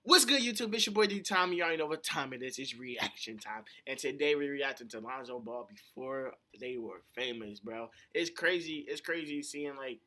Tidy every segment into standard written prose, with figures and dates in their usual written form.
What's good, YouTube? It's your boy DTom. You already know what time it is. It's reaction time. And today we reacted to Lonzo Ball before they were famous, bro. It's crazy. It's crazy seeing like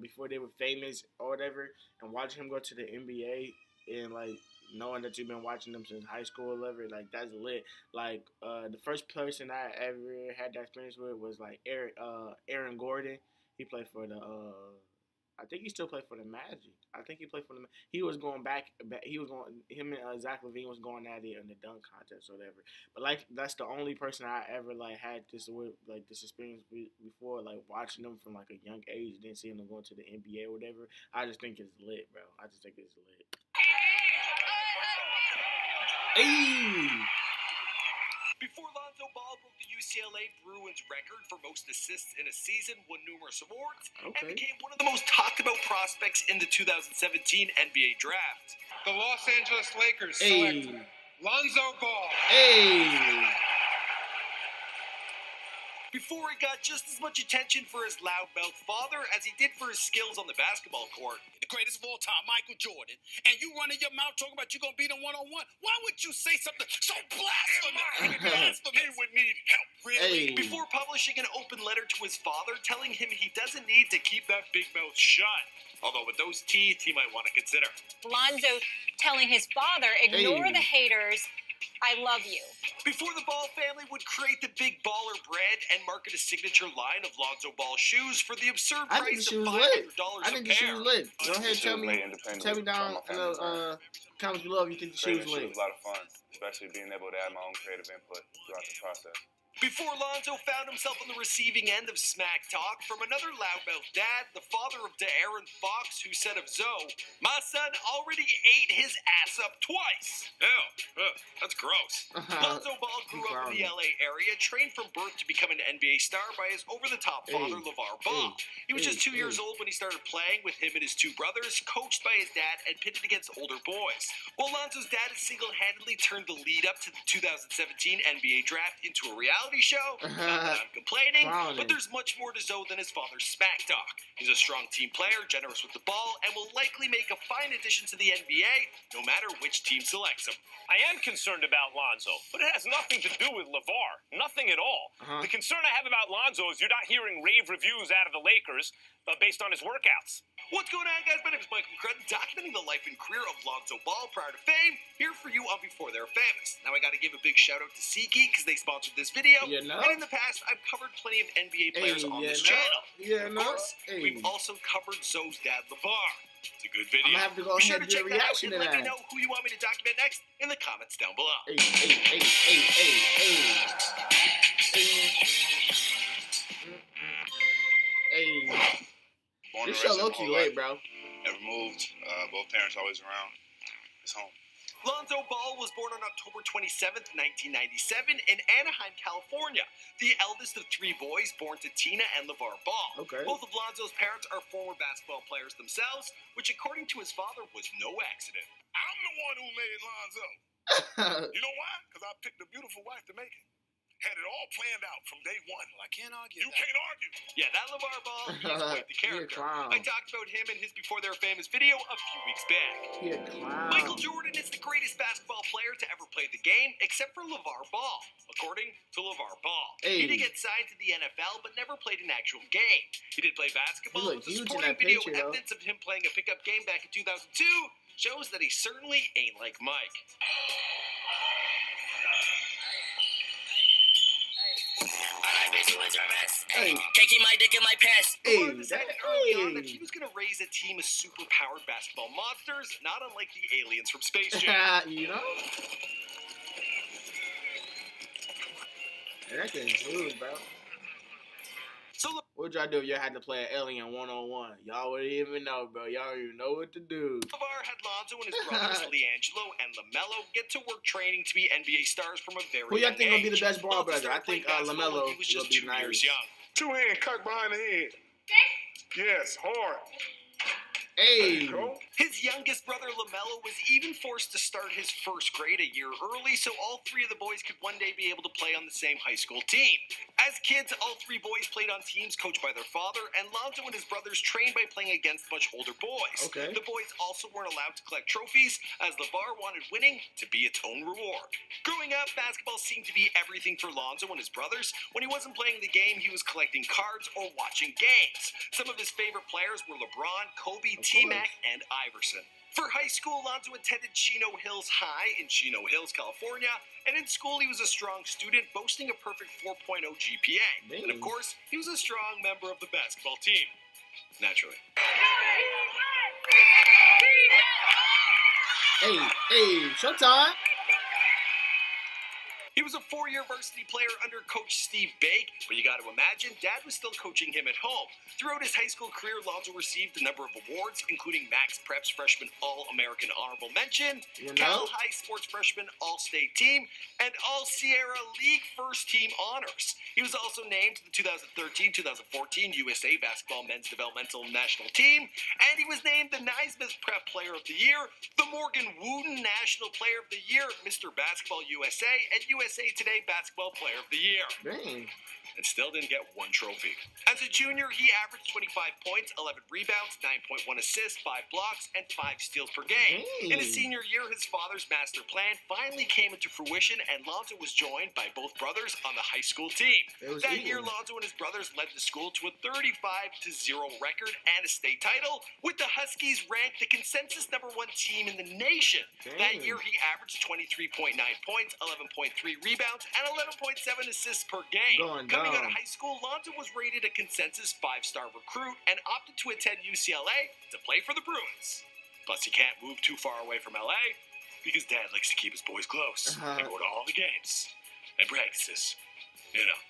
before they were famous or whatever, and watching him go to the NBA and like knowing that you've been watching them since high school or whatever. Like that's lit. Like the first person I ever had that experience with was like Aaron Gordon. He played for the I think he still played for the Magic. I think he played for the. He was going back. He was going. Him and Zach LaVine was going at it in the dunk contest or whatever. But like that's the only person I ever like had this with like this experience before. Like watching them from like a young age, then seeing them going to the NBA or whatever. I just think it's lit, bro. I just think it's lit. Hey. Before Lonzo Ball broke the UCLA Bruins record for most assists in a season, won numerous awards, and became one of the most talked about prospects in the 2017 NBA draft. The Los Angeles Lakers select Lonzo Ball. Before he got just as much attention for his loudmouth father as he did for his skills on the basketball court. The greatest of all time, Michael Jordan, and you running your mouth talking about you gonna beat him one-on-one. Why would you say something so blasphemous? He would need help, really. Before publishing an open letter to his father telling him he doesn't need to keep that big mouth shut. Although with those teeth, he might want to consider. Lonzo telling his father, ignore the haters, I love you. Before the Ball family would create the Big Baller brand and market a signature line of Lonzo Ball shoes for the absurd price of $500 a pair. I think the shoe was lit. Go ahead, tell me down in the comments below if you think the shoe was lit. It was a lot of fun, especially being able to add my own creative input throughout the process. Before Lonzo found himself on the receiving end of smack talk from another loudmouth dad, the father of De'Aaron Fox, who said of Zoe, "My son already ate his ass up twice." Ew, that's gross. Lonzo Ball grew up in the LA area, trained from birth to become an NBA star by his over-the-top father, LeVar Ball. He was just 2 years old when he started playing with him and his two brothers, coached by his dad and pitted against older boys. While Lonzo's dad has single-handedly turned the lead up to the 2017 NBA draft into a reality show. Not that I'm complaining, but there's much more to Zoe than his father's smack talk. He's a strong team player, generous with the ball, and will likely make a fine addition to the NBA, no matter which team selects him. I am concerned about Lonzo, but it has nothing to do with LeVar. Nothing at all. The concern I have about Lonzo is you're not hearing rave reviews out of the Lakers based on his workouts. What's going on, guys? My name is Michael McCrudden, documenting the life and career of Lonzo Ball prior to fame, here for you on Before They're Famous. Now, I got to give a big shout-out to SeatGeek because they sponsored this video. And in the past, I've covered plenty of NBA players on this channel. Of course, we've also covered Zoe's dad, LeVar. It's a good video. I'm gonna have to go ahead and do a reaction to that. Let me know who you want me to document next in the comments down below. This show low-key late, bro. Never moved. Both parents always around. It's home. Lonzo Ball was born on October 27th, 1997 in Anaheim, California. The eldest of three boys born to Tina and LeVar Ball. Both of Lonzo's parents are former basketball players themselves, which according to his father was no accident. I'm the one who made Lonzo. You know why? Because I picked a beautiful wife to make it. Had it all planned out from day one. Well, I can't argue. You can't argue. Yeah, that LeVar Ball, he's quite the character. I talked about him in his Before They Were Famous video a few weeks back. Michael Jordan is the greatest basketball player to ever play the game, except for LeVar Ball, according to LeVar Ball. He did get signed to the NFL, but never played an actual game. He did play basketball, but the supporting video evidence of him playing a pickup game back in 2002 shows that he certainly ain't like Mike. Taking my dick in my pants. LeVar decided early on that he was going to raise a team of super-powered basketball monsters, not unlike the aliens from Space Jam. You know? That thing's smooth, bro. So what would y'all do if y'all had to play an alien one-on-one? Y'all wouldn't even know, bro. Y'all don't even know what to do. LeVar had Lonzo and his brothers LiAngelo and LaMelo get to work training to be NBA stars from a very young age. Who y'all think will be the best ball brother? I think LaMelo will be nice. Two-hand cut behind the head. Yes, hard. Hey. His youngest brother, LaMelo, was even forced to start his first grade a year early so all three of the boys could one day be able to play on the same high school team. As kids, all three boys played on teams coached by their father, and Lonzo and his brothers trained by playing against much older boys. Okay. The boys also weren't allowed to collect trophies, as LeVar wanted winning to be its own reward. Growing up, basketball seemed to be everything for Lonzo and his brothers. When he wasn't playing the game, he was collecting cards or watching games. Some of his favorite players were LeBron, Kobe, T-Mac, and Iverson. For high school, Lonzo attended Chino Hills High in Chino Hills, California, and in school he was a strong student, boasting a perfect 4.0 GPA. Dang. And of course, he was a strong member of the basketball team. Naturally. Hey, showtime. He was a four-year varsity player under Coach Steve Bake, but you got to imagine, Dad was still coaching him at home. Throughout his high school career, Lonzo received a number of awards, including Max Preps Freshman All-American Honorable Mention, Cal High Sports Freshman All-State Team, and All-Sierra League First Team Honors. He was also named to the 2013-2014 USA Basketball Men's Developmental National Team, and he was named the Naismith Prep Player of the Year, the Morgan Wooden National Player of the Year, Mr. Basketball USA, and USA Today Basketball Player of the Year. Dang. And still didn't get one trophy. As a junior, he averaged 25 points, 11 rebounds, 9.1 assists, 5 blocks, and 5 steals per game. In his senior year, his father's master plan finally came into fruition, and Lonzo was joined by both brothers on the high school team. That year, Lonzo and his brothers led the school to a 35-0 record and a state title, with the Huskies ranked the consensus #1 team in the nation. That year, he averaged 23.9 points, 11.3 rebounds, and 11.7 assists per game. Coming out of high school, Lonzo was rated a consensus 5-star recruit and opted to attend UCLA to play for the Bruins. Plus, he can't move too far away from LA because Dad likes to keep his boys close and go to all the games and practices. You know.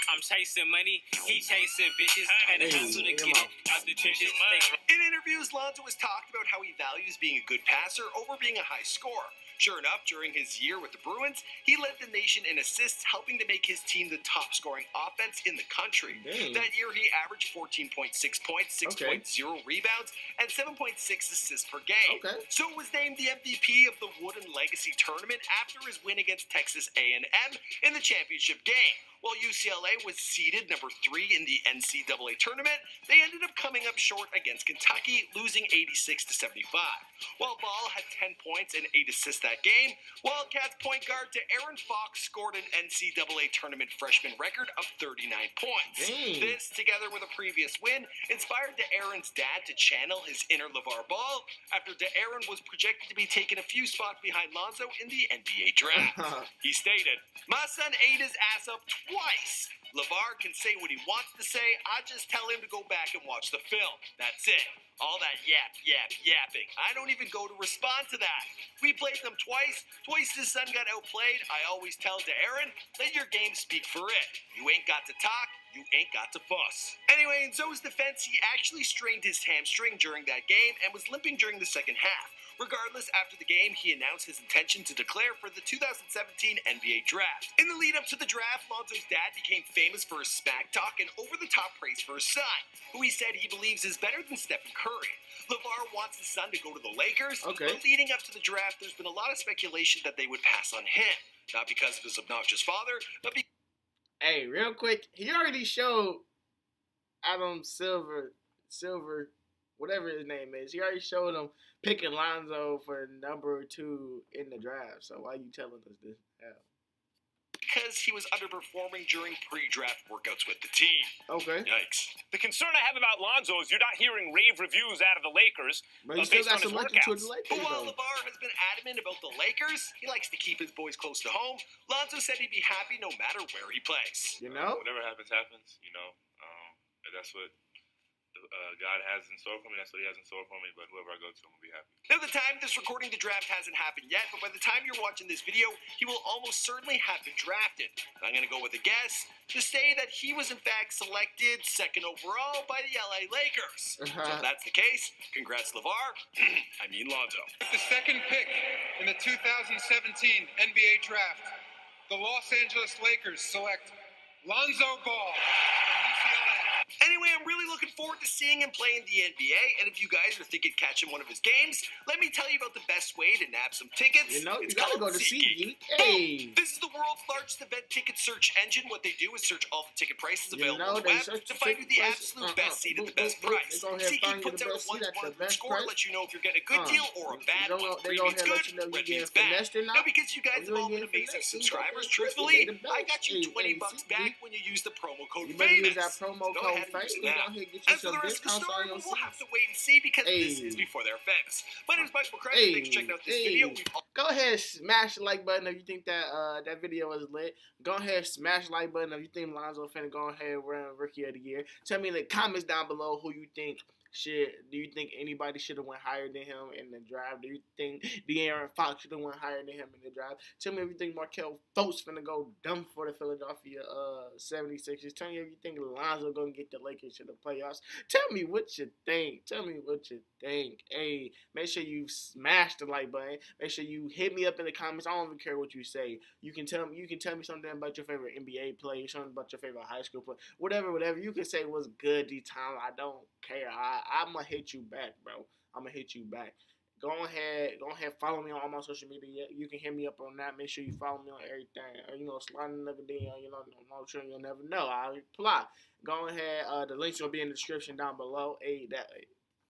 I'm chasing money, he chasing bitches, and the hustle to get it out the trenches. In interviews, Lonzo has talked about how he values being a good passer over being a high scorer. Sure enough, during his year with the Bruins, he led the nation in assists, helping to make his team the top-scoring offense in the country. That year, he averaged 14.6 points, 6.0 rebounds, and 7.6 assists per game. So was named the MVP of the Wooden Legacy Tournament after his win against Texas A&M in the championship game. While UCLA was seeded #3 in the NCAA tournament, they ended up coming up short against Kentucky, losing 86-75. While Ball had 10 points and 8 assists that game, Wildcats point guard De'Aaron Fox scored an NCAA tournament freshman record of 39 points. This, together with a previous win, inspired De'Aaron's dad to channel his inner LeVar Ball after De'Aaron was projected to be taken a few spots behind Lonzo in the NBA draft. He stated, "My son ate his ass up twice. LeVar can say what he wants to say. I just tell him to go back and watch the film. That's it. All that yapping. I don't even go to respond to that. We played them twice. Twice his son got outplayed. I always tell De'Aaron, let your game speak for it. You ain't got to talk. You ain't got to fuss." Anyway, in Zoe's defense, he actually strained his hamstring during that game and was limping during the second half. Regardless, after the game, he announced his intention to declare for the 2017 NBA Draft. In the lead-up to the draft, Lonzo's dad became famous for his smack talk and over-the-top praise for his son, who he said he believes is better than Stephen Curry. LeVar wants his son to go to the Lakers, but leading up to the draft, there's been a lot of speculation that they would pass on him. Not because of his obnoxious father, but because... Hey, real quick, he already showed Adam Silver, whatever his name is. He already showed him picking Lonzo for #2 in the draft. So why are you telling us this? Because he was underperforming during pre-draft workouts with the team. Yikes. The concern I have about Lonzo is you're not hearing rave reviews out of the Lakers but he still based got on his some luck workouts. to the Lakers, But while LeVar has been adamant about the Lakers, he likes to keep his boys close to home. Lonzo said he'd be happy no matter where he plays. You know? Whatever happens, happens. You know, that's what God has in store for me. That's what he has in store for me. But whoever I go to, I'm going to be happy. Now, the time this recording the draft hasn't happened yet, but by the time you're watching this video, he will almost certainly have been drafted. And I'm going to go with a guess to say that he was in fact selected 2nd overall by the LA Lakers. So if that's the case, congrats LeVar. I mean Lonzo. The second pick in the 2017 NBA Draft, the Los Angeles Lakers select Lonzo Ball from UCLA. Anyway, I'm really looking forward to seeing him play in the NBA, and if you guys are thinking catching one of his games, let me tell you about the best way to nab some tickets. You know, It's you gotta called go to SeatGeek. SeatGeek. Hey. This is the world's largest event ticket search engine. What they do is search all the ticket prices available on the they web search to the find you the ticket prices. absolute best seat at the best They price. go ahead and find SeatGeek you puts the out a best seat at the 1-to-1 best score, price. let you know if you're getting a good deal or a bad one. They Green go means ahead and let good, you know red you means getting bad. finessed or Now, not. because you guys have all been amazing subscribers, truthfully, I got you $20 back when you use the promo code You better use FAMOUS. that promo Go code ahead and FAMOUS. use it Go now. ahead and get you As for some the rest of the discounts story, on your we'll have seats. to wait and see because this is before they're famous. My name is Mike McCracken. Thanks for checking out this video. Go ahead and smash the like button if you think that that video was lit. Go ahead and smash the like button if you think Lonzo finna go ahead and run Rookie of the Year. Tell me in the comments down below who you think do you think anybody should have went higher than him in the draft? Do you think De'Aaron Fox should have went higher than him in the draft? Tell me if you think Markelle Fultz finna go dumb for the Philadelphia 76ers. Tell me if you think Lonzo gonna get the Lakers to the playoffs. Tell me what you think. Tell me what you think. Hey, make sure you smash the like button. Make sure you hit me up in the comments. I don't even care what you say. You can tell me something about your favorite NBA player, something about your favorite high school player, whatever. You can say what's good, D-Tom. I don't care. I'm gonna hit you back, bro. I'm gonna hit you back. Go ahead, follow me on all my social media. You can hit me up on that. Make sure you follow me on everything. Slide another DM. I'm sure you'll never know. I reply. Go ahead. The links will be in the description down below. Hey, that.